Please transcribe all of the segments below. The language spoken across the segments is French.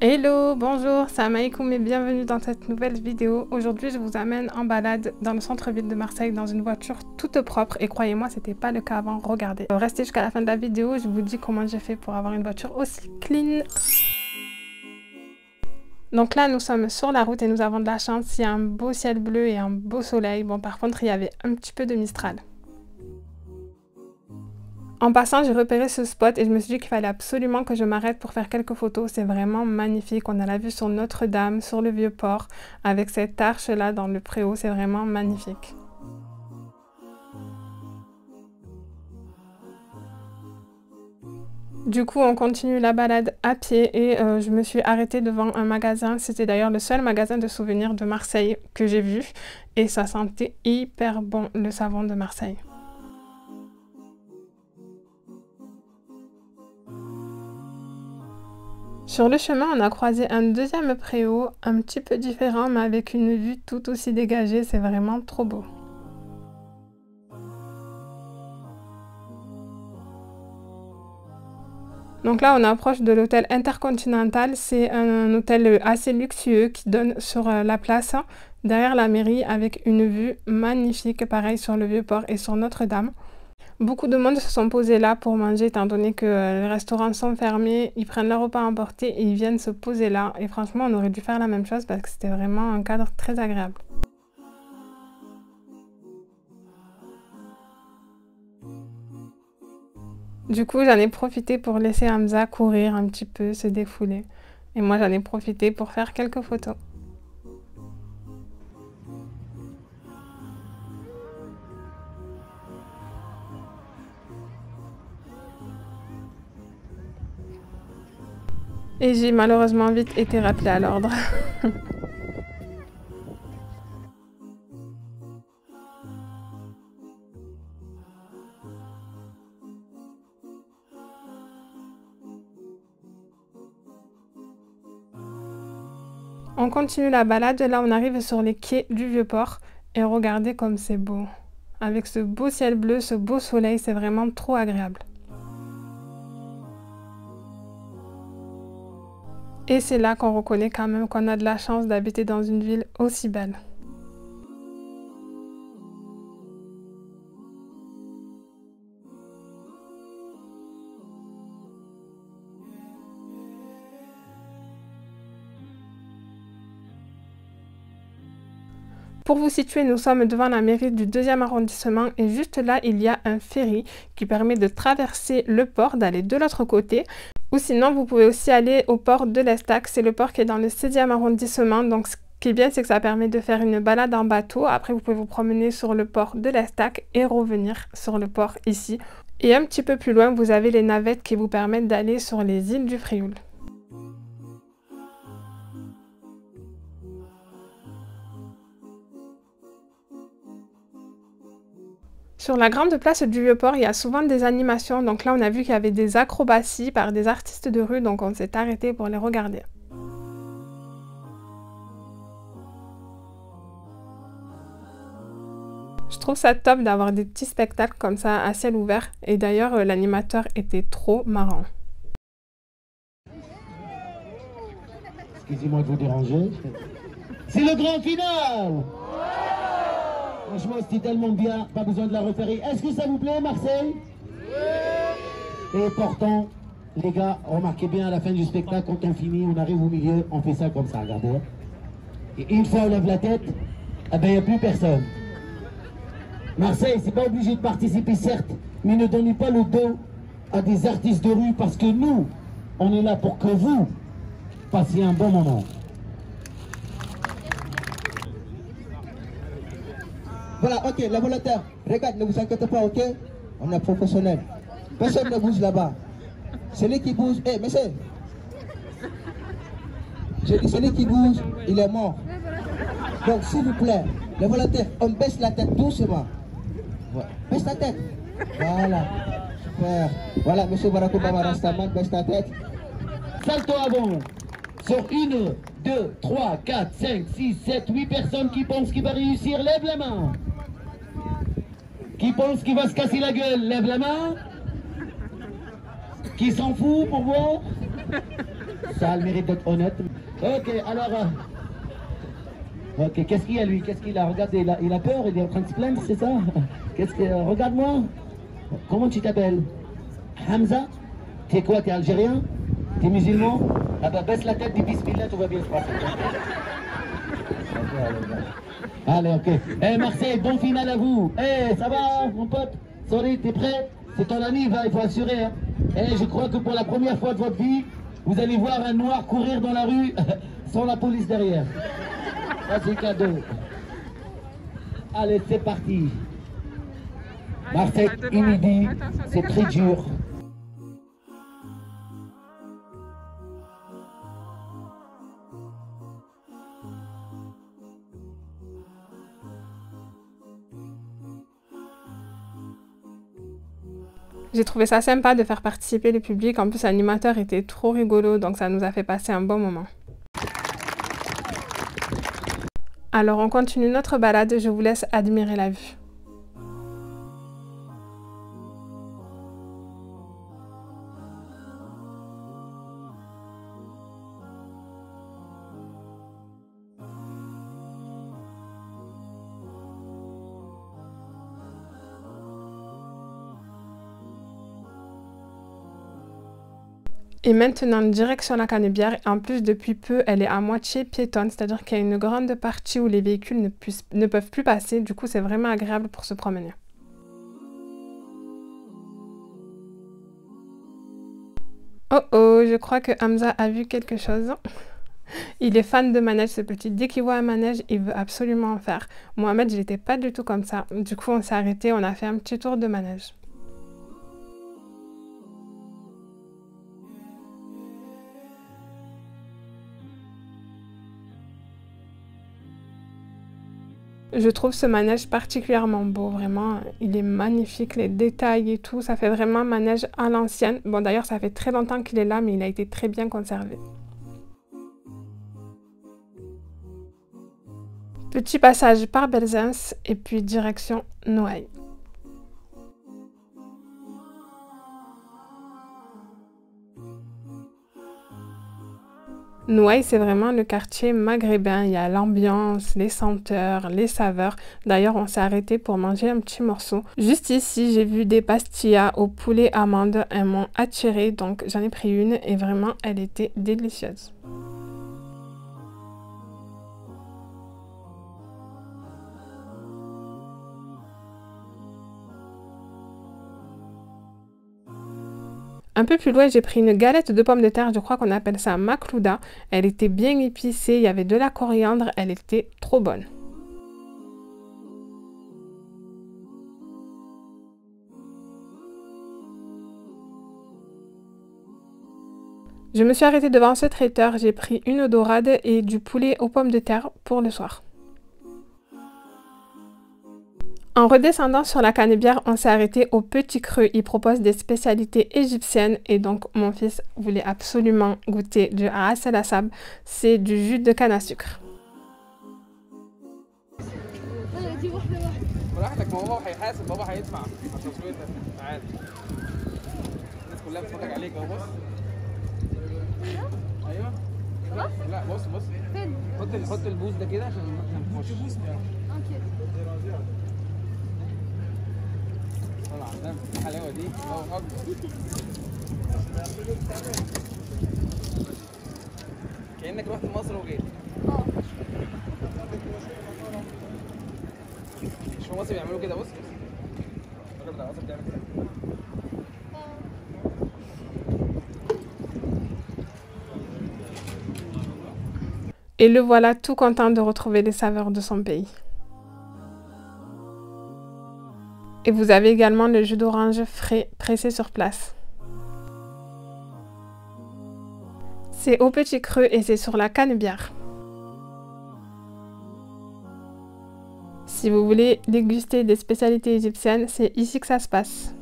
Hello, bonjour, c'est Amaïkoum et bienvenue dans cette nouvelle vidéo. Aujourd'hui, je vous amène en balade dans le centre-ville de Marseille dans une voiture toute propre et croyez-moi, c'était pas le cas avant. Regardez. Restez jusqu'à la fin de la vidéo, je vous dis comment j'ai fait pour avoir une voiture aussi clean. Donc là, nous sommes sur la route et nous avons de la chance. Il y a un beau ciel bleu et un beau soleil. Bon, par contre, il y avait un petit peu de Mistral. En passant, j'ai repéré ce spot et je me suis dit qu'il fallait absolument que je m'arrête pour faire quelques photos. C'est vraiment magnifique. On a la vue sur Notre-Dame, sur le Vieux-Port, avec cette arche-là dans le préau. C'est vraiment magnifique. Du coup, on continue la balade à pied et je me suis arrêtée devant un magasin. C'était d'ailleurs le seul magasin de souvenirs de Marseille que j'ai vu. Et ça sentait hyper bon, le savon de Marseille. Sur le chemin, on a croisé un deuxième préau, un petit peu différent, mais avec une vue tout aussi dégagée. C'est vraiment trop beau. Donc là, on approche de l'hôtel Intercontinental. C'est un hôtel assez luxueux qui donne sur la place derrière la mairie avec une vue magnifique, pareil sur le Vieux-Port et sur Notre-Dame. Beaucoup de monde se sont posés là pour manger étant donné que les restaurants sont fermés, ils prennent leur repas à emporter et ils viennent se poser là. Et franchement, on aurait dû faire la même chose parce que c'était vraiment un cadre très agréable. Du coup, j'en ai profité pour laisser Hamza courir un petit peu, se défouler. Et moi, j'en ai profité pour faire quelques photos. Et j'ai malheureusement vite été rappelée à l'ordre. On continue la balade, là on arrive sur les quais du Vieux-Port et regardez comme c'est beau. Avec ce beau ciel bleu, ce beau soleil, c'est vraiment trop agréable. Et c'est là qu'on reconnaît quand même qu'on a de la chance d'habiter dans une ville aussi belle. Pour vous situer, nous sommes devant la mairie du 2e arrondissement et juste là, il y a un ferry qui permet de traverser le port, d'aller de l'autre côté. Ou sinon, vous pouvez aussi aller au port de l'Estac, c'est le port qui est dans le 16e arrondissement. Donc ce qui est bien, c'est que ça permet de faire une balade en bateau. Après, vous pouvez vous promener sur le port de l'Estac et revenir sur le port ici. Et un petit peu plus loin, vous avez les navettes qui vous permettent d'aller sur les îles du Frioul. Sur la grande place du Vieux-Port, il y a souvent des animations. Donc là, on a vu qu'il y avait des acrobaties par des artistes de rue. Donc on s'est arrêté pour les regarder. Je trouve ça top d'avoir des petits spectacles comme ça à ciel ouvert. Et d'ailleurs, l'animateur était trop marrant. Excusez-moi de vous déranger. C'est le grand final! Franchement, c'était tellement bien, pas besoin de la refaire. Est-ce que ça vous plaît, Marseille? Oui. Et pourtant, les gars, remarquez bien à la fin du spectacle, quand on finit, on arrive au milieu, on fait ça comme ça, regardez. Et une fois on lève la tête, eh ben, il n'y a plus personne. Marseille, c'est pas obligé de participer, certes, mais ne donnez pas le dos à des artistes de rue parce que nous, on est là pour que vous passiez un bon moment. Voilà, ok, les volontaires, regarde, ne vous inquiétez pas, ok? On est professionnel. Personne ne bouge là-bas. Celui qui bouge, monsieur. J'ai dit, celui qui bouge, il est mort. Donc, s'il vous plaît, les volontaires, on baisse la tête doucement. Ouais. Baisse ta tête. Voilà. Super. Voilà, monsieur Barack Obama Rastaman, baisse ta tête. Salto avant. Sur 1, 2, 3, 4, 5, 6, 7, 8 personnes qui pensent qu'il va réussir, lève la main. Qui pense qu'il va se casser la gueule, lève la main. Qui s'en fout pour voir? Ça a le mérite d'être honnête. Ok, alors... ok, qu'est-ce qu'il y a lui? Qu'est-ce qu'il a? Regardez, il a peur, il est en train de se plaindre, c'est ça? Qu'est-ce que... regarde-moi. Comment tu t'appelles? Hamza? T'es quoi? T'es algérien? T'es musulman? Ah bah baisse la tête, dis bismillah, tout va bien se passer. Allez, ok. Eh Marseille, bon final à vous. Eh, ça va, mon pote? Sorry, t'es prêt? C'est ton anniv, hein, il faut assurer. Hein. Eh, je crois que pour la première fois de votre vie, vous allez voir un noir courir dans la rue sans la police derrière. Ça, c'est cadeau. Allez, c'est parti. Marseille, inédit, c'est très dur. J'ai trouvé ça sympa de faire participer le public. En plus, l'animateur était trop rigolo, donc ça nous a fait passer un bon moment. Alors, on continue notre balade. Je vous laisse admirer la vue. Et maintenant, direction la Canebière. En plus, depuis peu, elle est à moitié piétonne, c'est-à-dire qu'il y a une grande partie où les véhicules ne peuvent plus passer. Du coup, c'est vraiment agréable pour se promener. Oh oh, je crois que Hamza a vu quelque chose. Il est fan de manège, ce petit. Dès qu'il voit un manège, il veut absolument en faire. Mohamed, je n'étais pas du tout comme ça. Du coup, on s'est arrêté, on a fait un petit tour de manège. Je trouve ce manège particulièrement beau, vraiment, il est magnifique, les détails et tout, ça fait vraiment un manège à l'ancienne. Bon d'ailleurs ça fait très longtemps qu'il est là, mais il a été très bien conservé. Petit passage par Belzins et puis direction Noailles. Noailles, c'est vraiment le quartier maghrébin. Il y a l'ambiance, les senteurs, les saveurs. D'ailleurs, on s'est arrêté pour manger un petit morceau. Juste ici, j'ai vu des pastillas au poulet amande. Elles m'ont attirée, donc j'en ai pris une et vraiment, elle était délicieuse. Un peu plus loin, j'ai pris une galette de pommes de terre, je crois qu'on appelle ça maklouda. Elle était bien épicée, il y avait de la coriandre, elle était trop bonne. Je me suis arrêtée devant ce traiteur, j'ai pris une dorade et du poulet aux pommes de terre pour le soir. En redescendant sur la Canebière, on s'est arrêté au Petit Creux. Il propose des spécialités égyptiennes et donc mon fils voulait absolument goûter du ras el assab. C'est du jus de canne à sucre. الحلاوه دي الله اكبر كانك رحت مصر وجيت مش في مصر بيعملوا كده بص الراجل بتاع مصر بيعمل كده Et le voilà tout content de retrouver les saveurs de son pays. Et vous avez également le jus d'orange frais pressé sur place. C'est au Petit Creux et c'est sur la Canebière. Si vous voulez déguster des spécialités égyptiennes, c'est ici que ça se passe.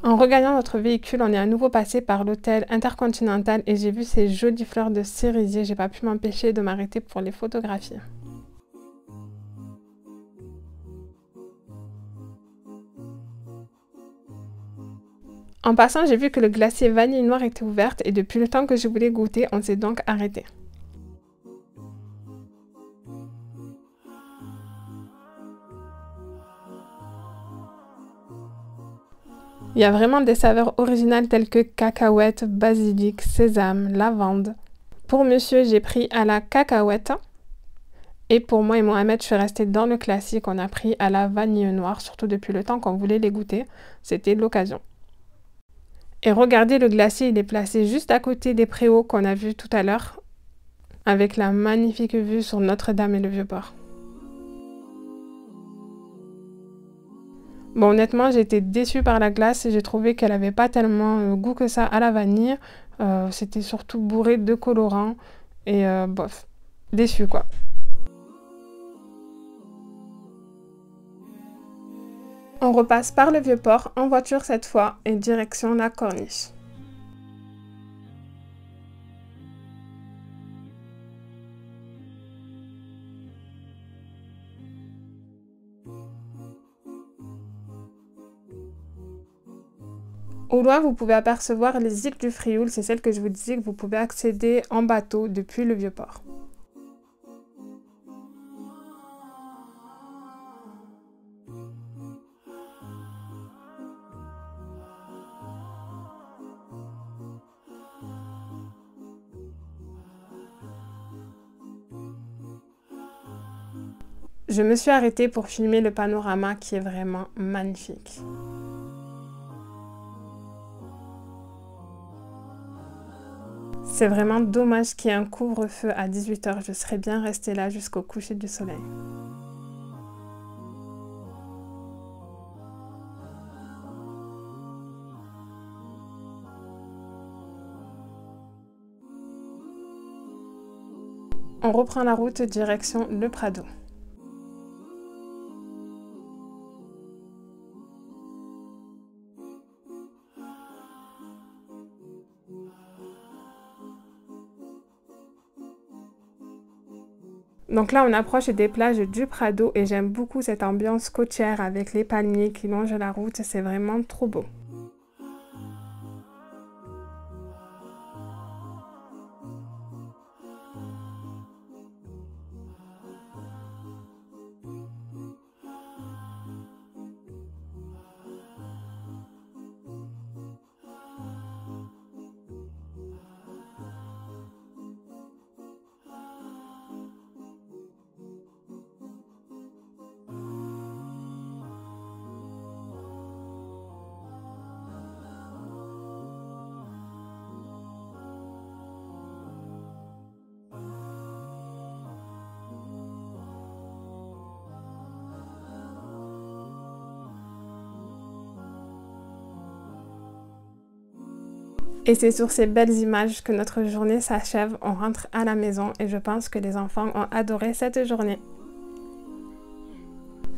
En regagnant notre véhicule, on est à nouveau passé par l'hôtel Intercontinental et j'ai vu ces jolies fleurs de cerisier. J'ai pas pu m'empêcher de m'arrêter pour les photographier. En passant, j'ai vu que le glacier vanille noir était ouvert et depuis le temps que je voulais goûter, on s'est donc arrêté. Il y a vraiment des saveurs originales telles que cacahuètes, basilic, sésame, lavande. Pour monsieur, j'ai pris à la cacahuète. Et pour moi et Mohamed, je suis restée dans le classique. On a pris à la vanille noire, surtout depuis le temps qu'on voulait les goûter. C'était l'occasion. Et regardez, le glacier, il est placé juste à côté des préaux qu'on a vus tout à l'heure, avec la magnifique vue sur Notre-Dame et le Vieux-Port. Bon, honnêtement, j'ai été déçue par la glace et j'ai trouvé qu'elle n'avait pas tellement goût que ça à la vanille. C'était surtout bourré de colorants et bof, déçue quoi. On repasse par le Vieux-Port en voiture cette fois et direction la Corniche. Au loin, vous pouvez apercevoir les îles du Frioul, c'est celle que je vous disais que vous pouvez accéder en bateau depuis le Vieux-Port. Je me suis arrêtée pour filmer le panorama qui est vraiment magnifique. C'est vraiment dommage qu'il y ait un couvre-feu à 18 h. Je serais bien restée là jusqu'au coucher du soleil. On reprend la route direction le Prado. Donc là, on approche des plages du Prado et j'aime beaucoup cette ambiance côtière avec les palmiers qui longent la route. C'est vraiment trop beau. Et c'est sur ces belles images que notre journée s'achève. On rentre à la maison et je pense que les enfants ont adoré cette journée.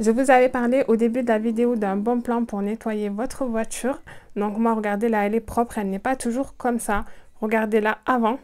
Je vous avais parlé au début de la vidéo d'un bon plan pour nettoyer votre voiture. Donc moi, regardez là, elle est propre, elle n'est pas toujours comme ça. Regardez-la avant.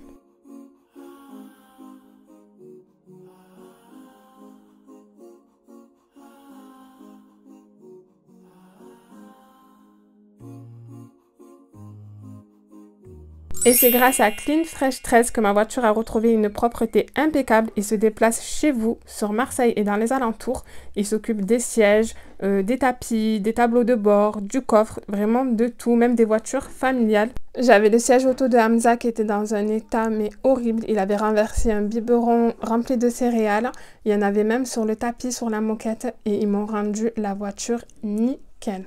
Et c'est grâce à Clean Fresh 13 que ma voiture a retrouvé une propreté impeccable. Il se déplace chez vous, sur Marseille et dans les alentours. Il s'occupe des sièges, des tapis, des tableaux de bord, du coffre, vraiment de tout, même des voitures familiales. J'avais le siège auto de Hamza qui était dans un état mais horrible. Il avait renversé un biberon rempli de céréales. Il y en avait même sur le tapis, sur la moquette et ils m'ont rendu la voiture nickel.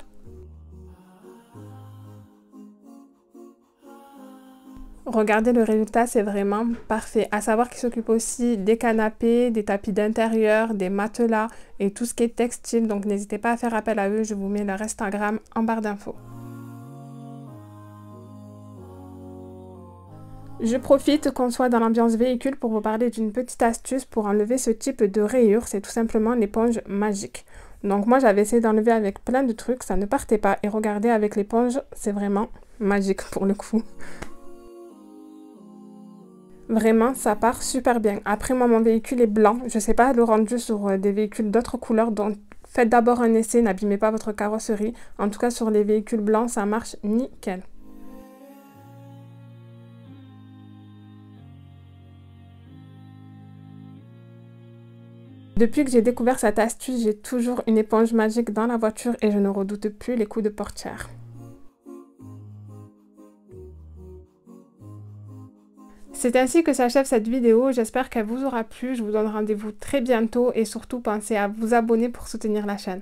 Regardez le résultat, c'est vraiment parfait. À savoir qu'il s'occupe aussi des canapés, des tapis d'intérieur, des matelas et tout ce qui est textile. Donc n'hésitez pas à faire appel à eux, je vous mets leur Instagram en barre d'infos. Je profite qu'on soit dans l'ambiance véhicule pour vous parler d'une petite astuce pour enlever ce type de rayures. C'est tout simplement l'éponge magique. Donc moi j'avais essayé d'enlever avec plein de trucs, ça ne partait pas. Et regardez, avec l'éponge, c'est vraiment magique pour le coup. Vraiment, ça part super bien. Après, moi, mon véhicule est blanc. Je ne sais pas le rendu sur des véhicules d'autres couleurs. Donc, faites d'abord un essai. N'abîmez pas votre carrosserie. En tout cas, sur les véhicules blancs, ça marche nickel. Depuis que j'ai découvert cette astuce, j'ai toujours une éponge magique dans la voiture et je ne redoute plus les coups de portière. C'est ainsi que s'achève cette vidéo, j'espère qu'elle vous aura plu, je vous donne rendez-vous très bientôt et surtout pensez à vous abonner pour soutenir la chaîne.